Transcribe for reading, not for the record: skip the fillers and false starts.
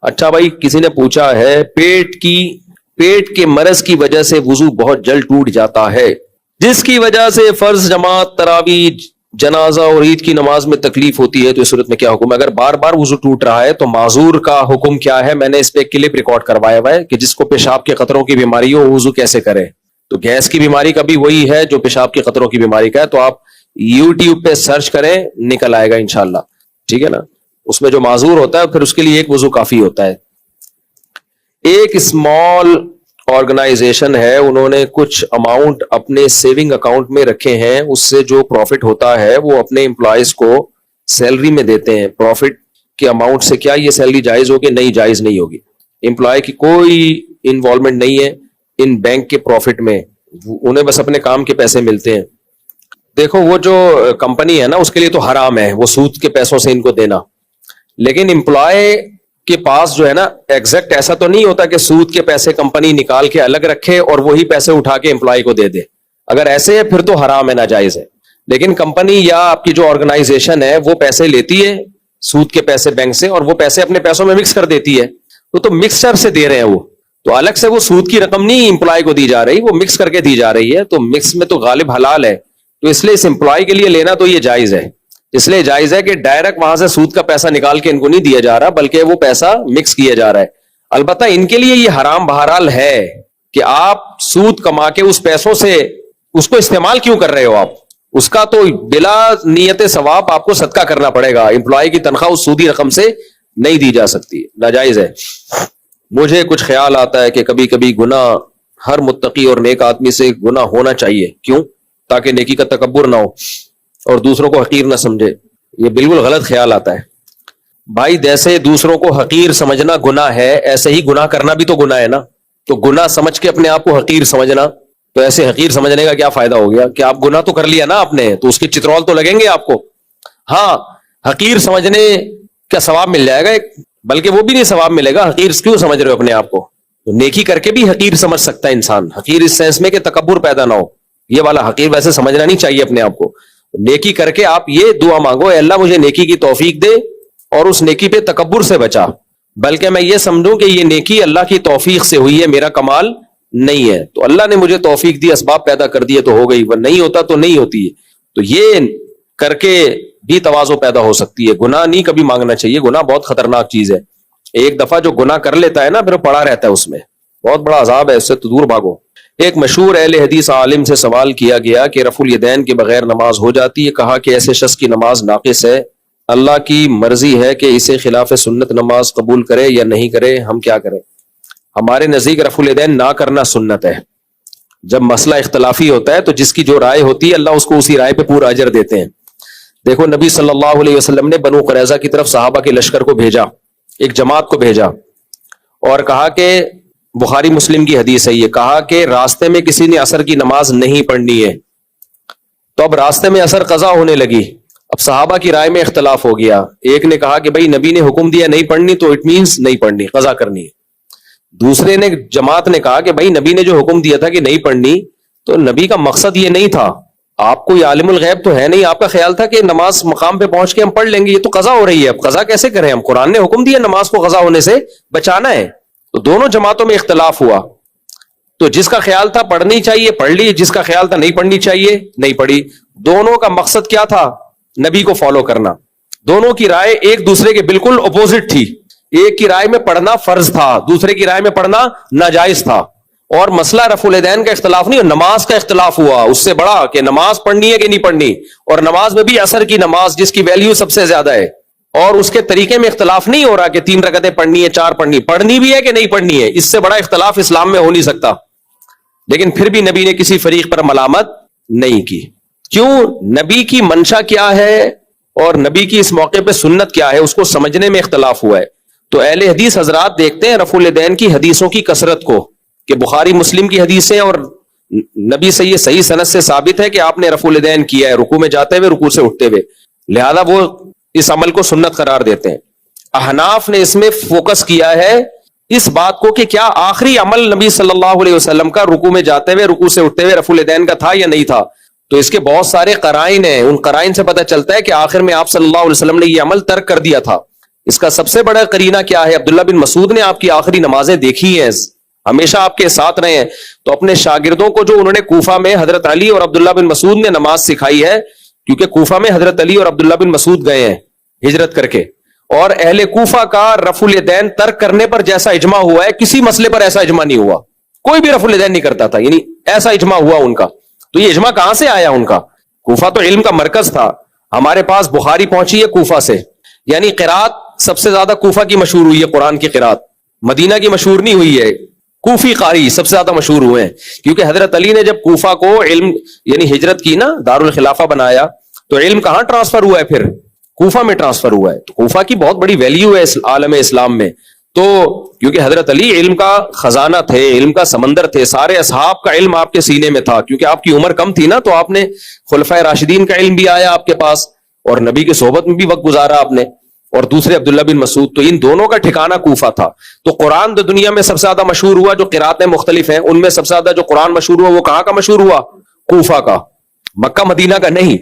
اچھا بھائی، کسی نے پوچھا ہے پیٹ کے مرض کی وجہ سے وضو بہت جلد ٹوٹ جاتا ہے، جس کی وجہ سے فرض، جماعت، تراویح، جنازہ اور عید کی نماز میں تکلیف ہوتی ہے، تو اس صورت میں کیا حکم ہے؟ اگر بار بار وضو ٹوٹ رہا ہے تو معذور کا حکم کیا ہے؟ میں نے اس پہ ایک کلپ ریکارڈ کروایا ہوا ہے کہ جس کو پیشاب کے قطروں کی بیماری ہو وضو کیسے کرے. تو گیس کی بیماری کا بھی وہی ہے جو پیشاب کے قطروں کی بیماری کا ہے. تو آپ یوٹیوب پہ سرچ کریں، نکل آئے گا انشاءاللہ. ٹھیک ہے نا؟ اس میں جو معذور ہوتا ہے پھر اس کے لیے ایک وضو کافی ہوتا ہے. ایک اسمال آرگنائزیشن ہے، انہوں نے کچھ اماؤنٹ اپنے سیونگ اکاؤنٹ میں رکھے ہیں، اس سے جو پروفٹ ہوتا ہے وہ اپنے امپلائیز کو سیلری میں دیتے ہیں. پروفٹ کے اماؤنٹ سے کیا یہ سیلری جائز ہوگی؟ نہیں، جائز نہیں ہوگی. امپلائی کی کوئی انوالومنٹ نہیں ہے ان بینک کے پروفٹ میں، انہیں بس اپنے کام کے پیسے ملتے ہیں. دیکھو وہ جو کمپنی ہے نا اس کے لیے تو حرام ہے وہ سود کے پیسوں سے ان کو دینا، لیکن امپلائی کے پاس جو ہے نا ایگزیکٹ ایسا تو نہیں ہوتا کہ سود کے پیسے کمپنی نکال کے الگ رکھے اور وہی پیسے اٹھا کے امپلائی کو دے دے. اگر ایسے ہے پھر تو حرام ہے، ناجائز ہے. لیکن کمپنی یا آپ کی جو آرگنائزیشن ہے وہ پیسے لیتی ہے سود کے پیسے بینک سے اور وہ پیسے اپنے پیسوں میں مکس کر دیتی ہے، تو مکسچر سے دے رہے ہیں وہ، تو الگ سے وہ سود کی رقم نہیں امپلائی کو دی جا رہی، وہ مکس کر کے دی جا رہی ہے. تو مکس میں تو غالب حلال ہے، تو اس لیے اس امپلائی کے لیے لینا تو یہ جائز ہے. اس لیے جائز ہے کہ ڈائریکٹ وہاں سے سود کا پیسہ نکال کے ان کو نہیں دیا جا رہا بلکہ وہ پیسہ مکس کیا جا رہا ہے. البتہ ان کے لیے یہ حرام بہرحال ہے کہ آپ سود کما کے اس پیسوں سے اس کو استعمال کیوں کر رہے ہو؟ آپ اس کا تو بلا نیت ثواب آپ کو صدقہ کرنا پڑے گا. امپلائی کی تنخواہ اس سودی رقم سے نہیں دی جا سکتی، ناجائز ہے. مجھے کچھ خیال آتا ہے کہ کبھی کبھی گناہ ہر متقی اور نیک آدمی سے گناہ ہونا چاہیے. کیوں؟ تاکہ نیکی کا تکبر نہ ہو اور دوسروں کو حقیر نہ سمجھے. یہ بالکل غلط خیال آتا ہے بھائی. جیسے دوسروں کو حقیر سمجھنا گناہ ہے، ایسے ہی گناہ کرنا بھی تو گناہ ہے نا. تو گناہ سمجھ کے اپنے آپ کو حقیر سمجھنا، تو ایسے حقیر سمجھنے کا کیا فائدہ ہو گیا کہ آپ گناہ تو کر لیا نا آپ نے، تو اس کی چترول تو لگیں گے آپ کو. ہاں، حقیر سمجھنے کا ثواب مل جائے گا، بلکہ وہ بھی نہیں ثواب ملے گا. حقیر کیوں سمجھ رہے ہو اپنے آپ کو؟ تو نیکی کر کے بھی حقیر سمجھ سکتا ہے انسان. حقیر اس سینس میں کہ تکبر پیدا نہ ہو، یہ والا حقیر ویسے سمجھنا نہیں چاہیے اپنے آپ کو. نیکی کر کے آپ یہ دعا مانگو، اے اللہ مجھے نیکی کی توفیق دے اور اس نیکی پہ تکبر سے بچا، بلکہ میں یہ سمجھوں کہ یہ نیکی اللہ کی توفیق سے ہوئی ہے، میرا کمال نہیں ہے. تو اللہ نے مجھے توفیق دی، اسباب پیدا کر دیے تو ہو گئی، وہ نہیں ہوتا تو نہیں ہوتی ہے. تو یہ کر کے بھی تواضع پیدا ہو سکتی ہے. گناہ نہیں کبھی مانگنا چاہیے، گناہ بہت خطرناک چیز ہے. ایک دفعہ جو گناہ کر لیتا ہے نا پھر پڑا رہتا ہے، اس میں بہت بڑا عذاب ہے، اس سے تو دور بھاگو. ایک مشہور اہل حدیث عالم سے سوال کیا گیا کہ رفع الیدین کے بغیر نماز ہو جاتی ہے؟ کہا کہ ایسے شخص کی نماز ناقص ہے، اللہ کی مرضی ہے کہ اسے خلاف سنت نماز قبول کرے یا نہیں کرے، ہم کیا کریں؟ ہمارے نزدیک رفع الیدین نہ کرنا سنت ہے. جب مسئلہ اختلافی ہوتا ہے تو جس کی جو رائے ہوتی ہے اللہ اس کو اسی رائے پہ پورا اجر دیتے ہیں. دیکھو نبی صلی اللہ علیہ وسلم نے بنو قریظہ کی طرف صحابہ کے لشکر کو بھیجا، ایک جماعت کو بھیجا، اور کہا کہ بخاری مسلم کی حدیث ہے، یہ کہا کہ راستے میں کسی نے عصر کی نماز نہیں پڑھنی ہے. تو اب راستے میں عصر قضا ہونے لگی، اب صحابہ کی رائے میں اختلاف ہو گیا. ایک نے کہا کہ بھائی نبی نے حکم دیا نہیں پڑھنی تو اٹ مینس نہیں پڑھنی، قضا کرنی ہے. دوسرے نے، جماعت نے کہا کہ بھائی نبی نے جو حکم دیا تھا کہ نہیں پڑھنی تو نبی کا مقصد یہ نہیں تھا، آپ کوئی عالم الغیب تو ہے نہیں، آپ کا خیال تھا کہ نماز مقام پہ پہنچ کے ہم پڑھ لیں گے، یہ تو قضا ہو رہی ہے، اب قضا کیسے کریں ہم؟ قرآن نے حکم دیا نماز کو قضا ہونے سے بچانا ہے. تو دونوں جماعتوں میں اختلاف ہوا، تو جس کا خیال تھا پڑھنی چاہیے پڑھ لی، جس کا خیال تھا نہیں پڑھنی چاہیے نہیں پڑھی. دونوں کا مقصد کیا تھا؟ نبی کو فالو کرنا. دونوں کی رائے ایک دوسرے کے بالکل اپوزٹ تھی. ایک کی رائے میں پڑھنا فرض تھا، دوسرے کی رائے میں پڑھنا ناجائز تھا. اور مسئلہ رفع الیدین کا اختلاف نہیں، نماز کا اختلاف ہوا اس سے بڑا کہ نماز پڑھنی ہے کہ نہیں پڑھنی. اور نماز میں بھی عصر کی نماز جس کی ویلیو سب سے زیادہ ہے، اور اس کے طریقے میں اختلاف نہیں ہو رہا کہ 3 رکعتیں پڑھنی ہے 4 پڑھنی بھی ہے کہ نہیں پڑھنی ہے. اس سے بڑا اختلاف اسلام میں ہو نہیں سکتا. لیکن پھر بھی نبی نے کسی فریق پر ملامت نہیں کی. کیوں؟ نبی کی منشا کیا ہے اور نبی کی اس موقع پہ سنت کیا ہے اس کو سمجھنے میں اختلاف ہوا ہے. تو اہل حدیث حضرات دیکھتے ہیں رفع الیدین کی حدیثوں کی کثرت کو کہ بخاری مسلم کی حدیثیں اور نبی سے یہ صحیح سند سے ثابت ہے کہ آپ نے رفع الیدین کیا ہے رکوع میں جاتے ہوئے، رکوع سے اٹھتے ہوئے، لہذا وہ اس عمل کو سنت قرار دیتے ہیں. احناف نے اس میں فوکس کیا ہے اس بات کو کہ کیا آخری عمل نبی صلی اللہ علیہ وسلم کا رکوع میں جاتے ہوئے رکوع سے اٹھتے ہوئے رفع الیدین کا تھا یا نہیں تھا. تو اس کے بہت سارے قرائن ہیں، ان قرائن سے پتہ چلتا ہے کہ آخر میں آپ صلی اللہ علیہ وسلم نے یہ عمل ترک کر دیا تھا. اس کا سب سے بڑا قرینہ کیا ہے؟ عبداللہ بن مسعود نے آپ کی آخری نمازیں دیکھی ہیں، ہمیشہ آپ کے ساتھ رہے ہیں، تو اپنے شاگردوں کو جو انہوں نے کوفہ میں حضرت علی اور عبداللہ بن مسعود نے نماز سکھائی ہے، کیونکہ کوفہ میں حضرت علی اور عبداللہ بن مسعود گئے ہیں ہجرت کر کے، اور اہل کوفہ کا رفع الیدین ترک کرنے پر جیسا اجماع ہوا ہے، کسی مسئلے پر ایسا اجماع نہیں ہوا، کوئی بھی رفع الیدین نہیں کرتا تھا، یعنی ایسا اجماع ہوا ان کا. تو یہ اجماع کہاں سے آیا ان کا؟ کوفہ تو علم کا مرکز تھا. ہمارے پاس بخاری پہنچی ہے کوفہ سے، یعنی قرات سب سے زیادہ کوفہ کی مشہور ہوئی ہے، قرآن کی قرات مدینہ کی مشہور نہیں ہوئی ہے، کوفی قاری سب سے زیادہ مشہور ہوئے ہیں، کیونکہ حضرت علی نے جب کوفہ کو علم یعنی ہجرت کی نا، دارالخلافہ بنایا، تو علم کہاں ٹرانسفر ہوا ہے؟ پھر کوفہ میں ٹرانسفر ہوا ہے. تو کوفہ کی بہت بڑی ویلیو ہے عالم اسلام میں. تو کیونکہ حضرت علی علم کا خزانہ تھے، علم کا سمندر تھے، سارے اصحاب کا علم آپ کے سینے میں تھا، کیونکہ آپ کی عمر کم تھی نا، تو آپ نے خلفائے راشدین کا علم بھی آیا آپ کے پاس، اور نبی کی صحبت میں بھی وقت گزارا آپ نے، اور دوسرے عبداللہ بن مسعود، تو ان دونوں کا ٹھکانہ کوفہ تھا. تو قرآن جو دنیا میں سب سے زیادہ مشہور ہوا، جو قراتیں مختلف ہیں ان میں سب سے زیادہ جو قرآن مشہور ہوا وہ کہاں کا مشہور ہوا؟ کوفہ کا، مکہ مدینہ کا نہیں.